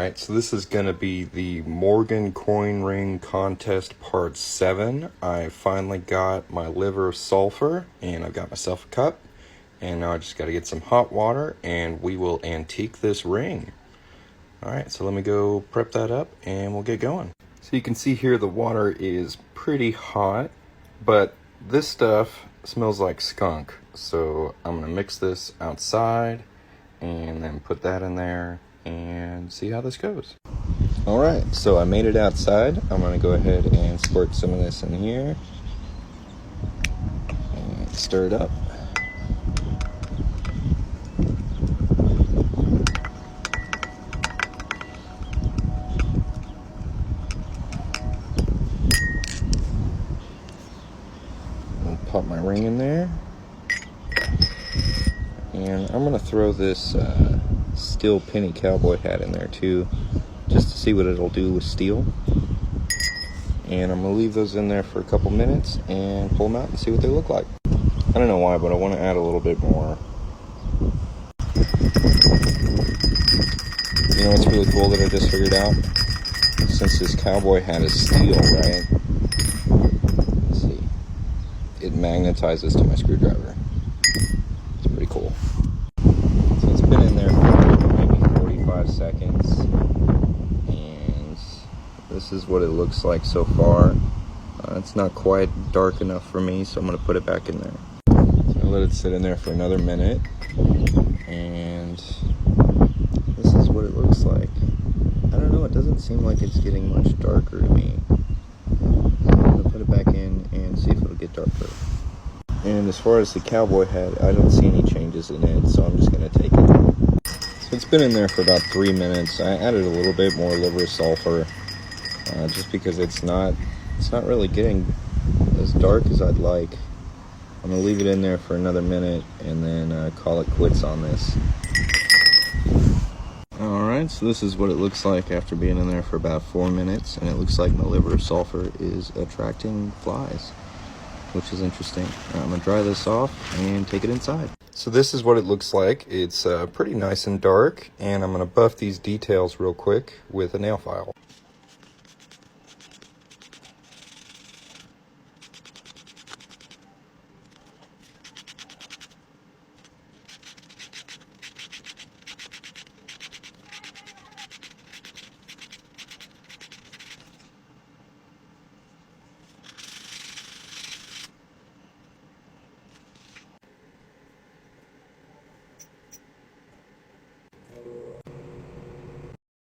Alright, so this is going to be the Morgan Coin Ring Contest Part 7. I finally got my liver of sulfur, and I've got myself a cup. And now I just got to get some hot water, and we will antique this ring. Alright, so let me go prep that up, and we'll get going. So you can see here the water is pretty hot, but this stuff smells like skunk. So I'm going to mix this outside, and then put that in there, and see how this goes. Alright, so I made it outside. I'm going to go ahead and squirt some of this in here and stir it up. And pop my ring in there, and I'm going to throw this steel penny cowboy hat in there too, just to see what it'll do with steel. And I'm gonna leave those in there for a couple minutes and pull them out and see what they look like. I don't know why, but I want to add a little bit more. You know what's really cool that I just figured out? Since this cowboy hat is steel, right? Let's see. It magnetizes to my screwdriver. It's pretty cool. So it's been in there for maybe 45 seconds. And this is what it looks like so far. It's not quite dark enough for me, so I'm going to put it back in there. So I let it sit in there for another minute. And this is what it looks like. I don't know, it doesn't seem like it's getting much darker to me. I'm going to put it back in and see if it'll get darker. And as far as the cowboy hat, I don't see any changes in it, so I'm just going to take it. So it's been in there for about 3 minutes. I added a little bit more liver sulfur, just because it's not really getting as dark as I'd like. I'm going to leave it in there for another minute and then call it quits on this. Alright, so this is what it looks like after being in there for about 4 minutes, and it looks like my liver of sulfur is attracting flies, which is interesting. I'm going to dry this off and take it inside. So this is what it looks like. It's pretty nice and dark, and I'm going to buff these details real quick with a nail file.